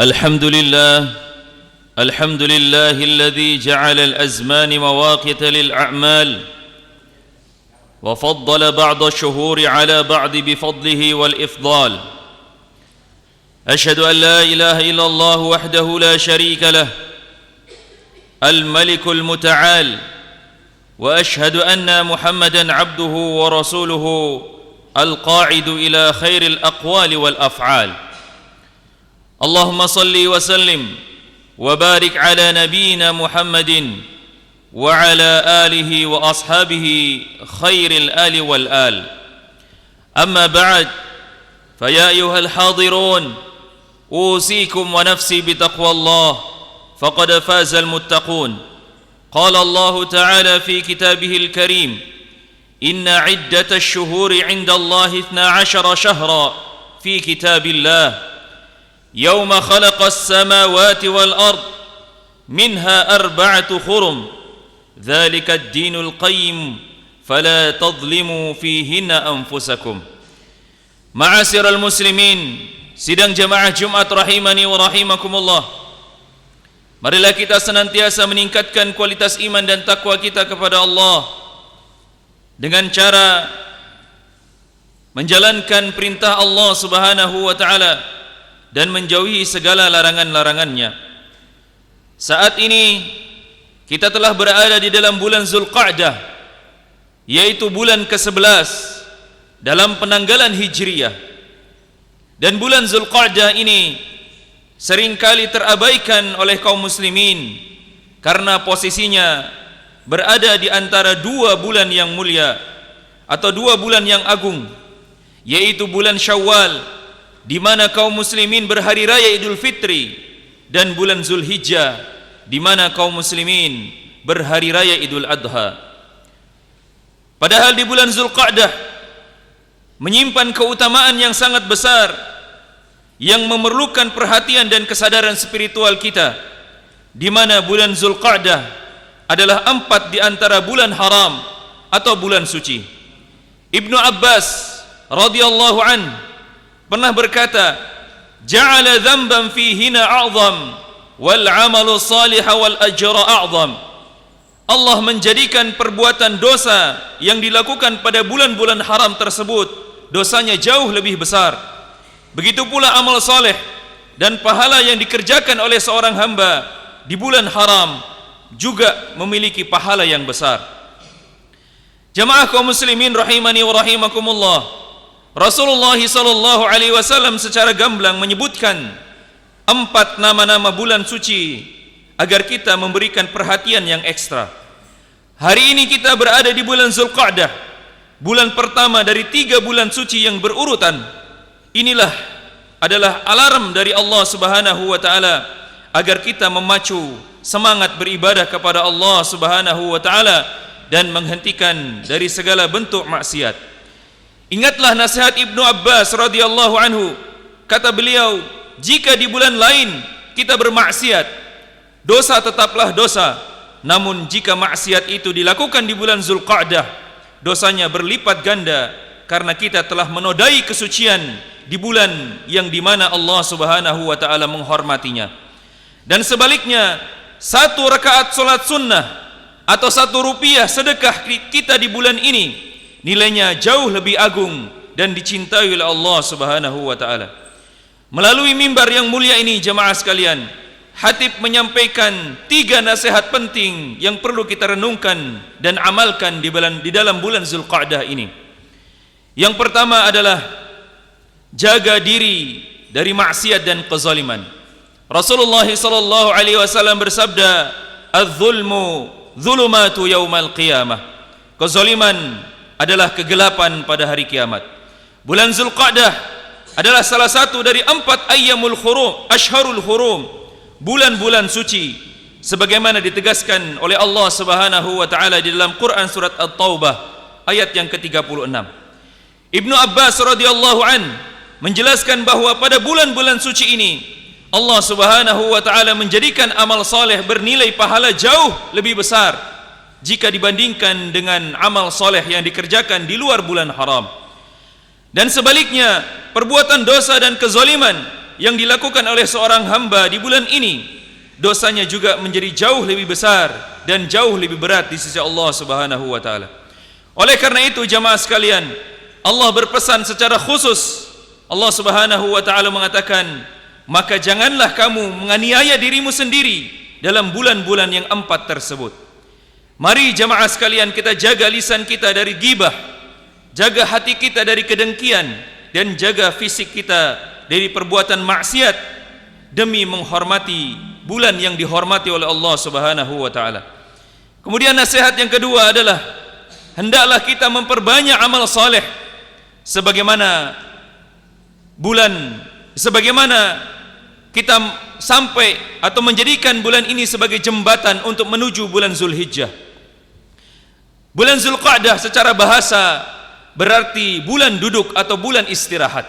الحمد لله الذي جعل الأزمان مواقيت للأعمال وفضل بعض الشهور على بعض بفضله والإفضال. أشهد أن لا إله إلا الله وحده لا شريك له الملك المتعال، وأشهد أن محمدًا عبده ورسوله القاعد إلى خير الأقوال والأفعال. اللهم صل وسلم وبارك على نبينا محمد وعلى آله وأصحابه خير الآل والآل. أما بعد، فيا أيها الحاضرون، أوصيكم ونفسي بتقوى الله، فقد فاز المتقون. قال الله تعالى في كتابه الكريم: إن عدة الشهور عند الله 12 شهرا في كتاب الله يوم خلق السماوات والأرض منها 4 حرم ذلك الدين القيم فلا تظلموا فيهن أنفسكم. Ma'asyiral muslimin, sidang jamaah Jumat rahimani wa rahimakumullah, marilah kita senantiasa meningkatkan kualitas iman dan takwa kita kepada Allah dengan cara menjalankan perintah Allah Subhanahu wa taala dan menjauhi segala larangan-larangannya. Saat ini kita telah berada di dalam bulan Zulqa'dah, yaitu bulan ke-11 dalam penanggalan Hijriyah. Dan bulan Zulqa'dah ini seringkali terabaikan oleh kaum muslimin karena posisinya berada di antara 2 bulan yang mulia atau 2 bulan yang agung, yaitu bulan Syawal, di mana kaum muslimin berhari raya Idul Fitri, dan bulan Zulhijjah, di mana kaum muslimin berhari raya Idul Adha. Padahal di bulan Zulqa'dah menyimpan keutamaan yang sangat besar yang memerlukan perhatian dan kesadaran spiritual kita, di mana bulan Zulqa'dah adalah 4 di antara bulan haram atau bulan suci. Ibnu Abbas radhiyallahu an pernah berkata, ja'ala dhanban fihina a'zam wal 'amalu salih wal ajra a'zam. Allah menjadikan perbuatan dosa yang dilakukan pada bulan-bulan haram tersebut dosanya jauh lebih besar. Begitu pula amal saleh dan pahala yang dikerjakan oleh seorang hamba di bulan haram juga memiliki pahala yang besar. Jamaah kaum muslimin rahimani wa rahimakumullah, Rasulullah sallallahu alaihi wasallam secara gamblang menyebutkan 4 nama-nama bulan suci agar kita memberikan perhatian yang ekstra. Hari ini kita berada di bulan Zulqa'dah, bulan pertama dari 3 bulan suci yang berurutan. Inilah adalah alarm dari Allah Subhanahu wa taala agar kita memacu semangat beribadah kepada Allah Subhanahu wa taala dan menghentikan dari segala bentuk maksiat. Ingatlah nasihat Ibnu Abbas radhiyallahu anhu. Kata beliau, jika di bulan lain kita bermaksiat, dosa tetaplah dosa. Namun jika maksiat itu dilakukan di bulan Zulqa'dah, dosanya berlipat ganda karena kita telah menodai kesucian di bulan yang dimana Allah Subhanahu wa taala menghormatinya. Dan sebaliknya, 1 rakaat solat sunnah atau 1 rupiah sedekah kita di bulan ini nilainya jauh lebih agung dan dicintai oleh Allah Subhanahu wa taala. Melalui mimbar yang mulia ini, jemaah sekalian, Khatib menyampaikan 3 nasihat penting yang perlu kita renungkan dan amalkan di dalam bulan Zulqa'dah ini. Yang pertama adalah jaga diri dari maksiat dan kezaliman. Rasulullah sallallahu alaihi wasallam bersabda, "Az-zulmu zulumatu yaumal qiyamah." Kezaliman adalah kegelapan pada hari kiamat. Bulan Zulqa'dah adalah salah satu dari 4 ayyamul hurum, ashharul hurum, bulan-bulan suci, sebagaimana ditegaskan oleh Allah Subhanahu wa taala di dalam Quran surat At-Taubah ayat yang ke-36. Ibnu Abbas radhiyallahu an menjelaskan bahwa pada bulan-bulan suci ini Allah Subhanahu wa taala menjadikan amal saleh bernilai pahala jauh lebih besar jika dibandingkan dengan amal soleh yang dikerjakan di luar bulan haram. Dan sebaliknya, perbuatan dosa dan kezaliman yang dilakukan oleh seorang hamba di bulan ini, dosanya juga menjadi jauh lebih besar dan jauh lebih berat di sisi Allah Subhanahu wa taala. Oleh karena itu jamaah sekalian, Allah berpesan secara khusus. Allah Subhanahu wa taala mengatakan, maka janganlah kamu menganiaya dirimu sendiri dalam bulan-bulan yang 4 tersebut. Mari jamaah sekalian, kita jaga lisan kita dari ghibah, jaga hati kita dari kedengkian, dan jaga fisik kita dari perbuatan maksiat demi menghormati bulan yang dihormati oleh Allah Subhanahu wa taala. Kemudian nasihat yang kedua adalah hendaklah kita memperbanyak amal saleh sebagaimana kita sampai atau menjadikan bulan ini sebagai jembatan untuk menuju bulan Zulhijjah. Bulan Zulqa'dah secara bahasa berarti bulan duduk atau bulan istirahat.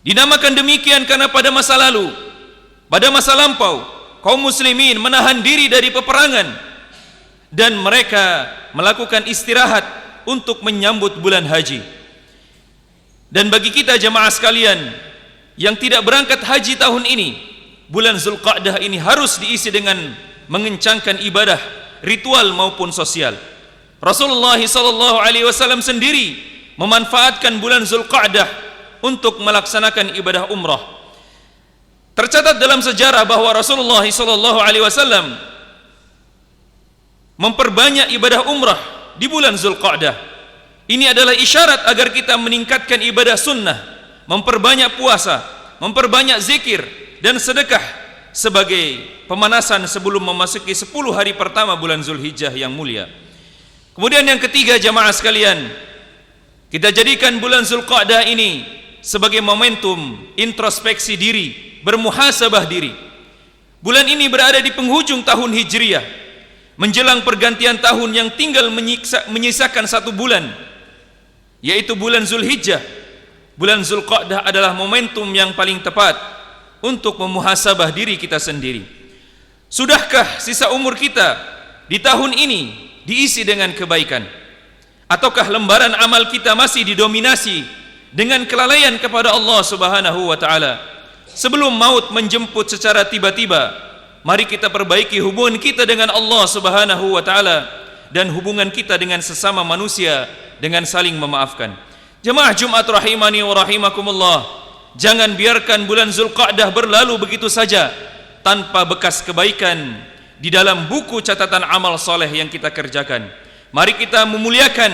Dinamakan demikian karena pada masa lalu, pada masa lampau, kaum muslimin menahan diri dari peperangan dan mereka melakukan istirahat untuk menyambut bulan haji. Dan bagi kita jemaah sekalian yang tidak berangkat haji tahun ini, bulan Zulqa'dah ini harus diisi dengan mengencangkan ibadah, ritual maupun sosial. Rasulullah SAW sendiri memanfaatkan bulan Zulqa'dah untuk melaksanakan ibadah umrah. Tercatat dalam sejarah bahwa Rasulullah SAW memperbanyak ibadah umrah di bulan Zulqa'dah. Ini adalah isyarat agar kita meningkatkan ibadah sunnah, memperbanyak puasa, memperbanyak zikir dan sedekah sebagai pemanasan sebelum memasuki 10 hari pertama bulan Zulhijjah yang mulia. Kemudian yang ketiga jamaah sekalian, kita jadikan bulan Zulqa'dah ini sebagai momentum introspeksi diri, bermuhasabah diri. Bulan ini berada di penghujung tahun Hijriah, menjelang pergantian tahun yang tinggal menyisakan 1 bulan, yaitu bulan Zulhijjah. Bulan Zulqa'dah adalah momentum yang paling tepat untuk memuhasabah diri kita sendiri. Sudahkah sisa umur kita di tahun ini diisi dengan kebaikan? Ataukah lembaran amal kita masih didominasi dengan kelalaian kepada Allah Subhanahu wa taala? Sebelum maut menjemput secara tiba-tiba, mari kita perbaiki hubungan kita dengan Allah Subhanahu wa taala dan hubungan kita dengan sesama manusia dengan saling memaafkan. Jemaah Jumat rahimani wa rahimakumullah, jangan biarkan bulan Zulqa'dah berlalu begitu saja tanpa bekas kebaikan di dalam buku catatan amal soleh yang kita kerjakan. Mari kita memuliakan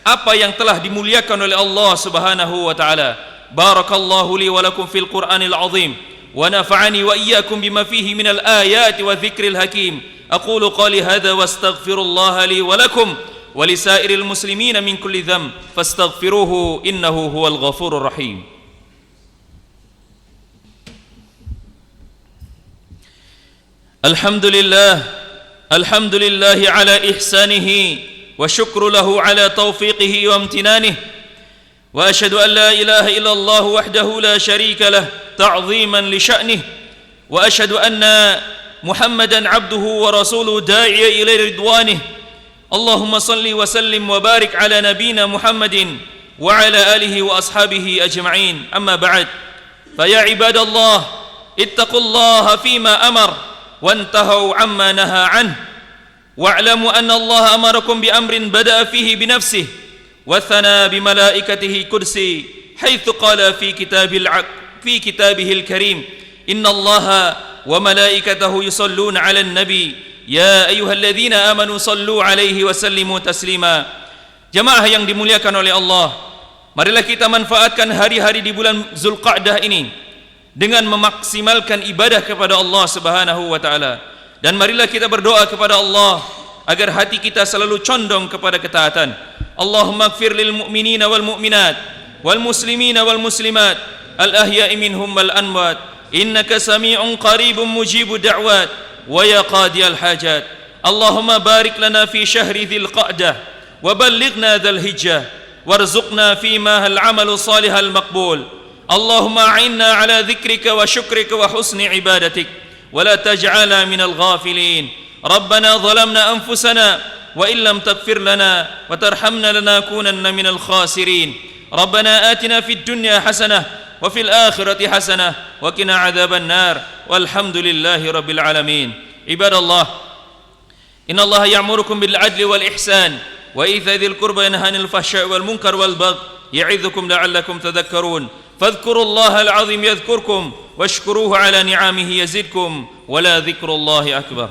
apa yang telah dimuliakan oleh Allah Subhanahu wa taala. Barakallahu li wa lakum fil Qur'anil azim wa nafa'ani wa iyyakum bima fihi minal ayati wa dzikril hakim. Aqulu qali hadza wastaghfirullaha li wa lakum wa lisairil muslimina min kulli dhanb fastaghfiruhu innahu huwal ghafurur rahim. Alhamdulillah ala ihsanihi وشكر له على توفيقه وامتنانه وأشهد أن لا إله إلا الله وحده لا شريك له تعظيما لشأنه وأشهد أن محمدا عبده ورسوله داعي إلى رضوانه اللهم صل وسلم وبارك على نبينا محمد وعلى آله وأصحابه أجمعين أما بعد فيا عباد الله اتقوا الله فيما أمر وانتهوا عما نهى عنه واعلموا أن الله أمركم بأمر بدأ فيه بنفسه وثنى بملائكته كرسي حيث قال في كتابه الكريم إن الله وملائكته يصلون على النبي يا أيها الذين آمنوا صلوا عليه وسلموا تسليما. Jemaah yang dimuliakan oleh Allah, marilah kita manfaatkan hari-hari di bulan Zulqa'dah ini dengan memaksimalkan ibadah kepada Allah Subhanahu wa taala. Dan marilah kita berdoa kepada Allah agar hati kita selalu condong kepada ketaatan. Allahumma ighfir lil mu'minina wal mu'minat wal muslimina wal muslimat al ahya'i minhum wal amwat innaka sami'un qaribun mujibu da'wat wa ya qadiyal hajat. Allahumma barik lana fi syahri dzil qa'dah wa ballighna dzal hijjah warzuqna fima al amalu salihal maqbul. Allahumma a'inna ala dzikrika wa syukrika wa husni ibadatik ولا تجعلنا من الغافلين. ربنا ظلمنا أنفسنا وإن لم تغفر لنا وترحمنا لنكونن من الخاسرين. ربنا آتنا في الدنيا حسنة وفي الآخرة حسنة وقنا عذاب النار والحمد لله رب العالمين. عباد الله، إن الله يأمركم بالعدل والإحسان وإيتاء ذي القربى وينهى عن الفحشاء والمنكر والبغي يعظكم لعلكم تذكرون. فاذكروا الله العظيم يذكركم واشكروه على نعمه يزدكم ولذكر الله أكبر.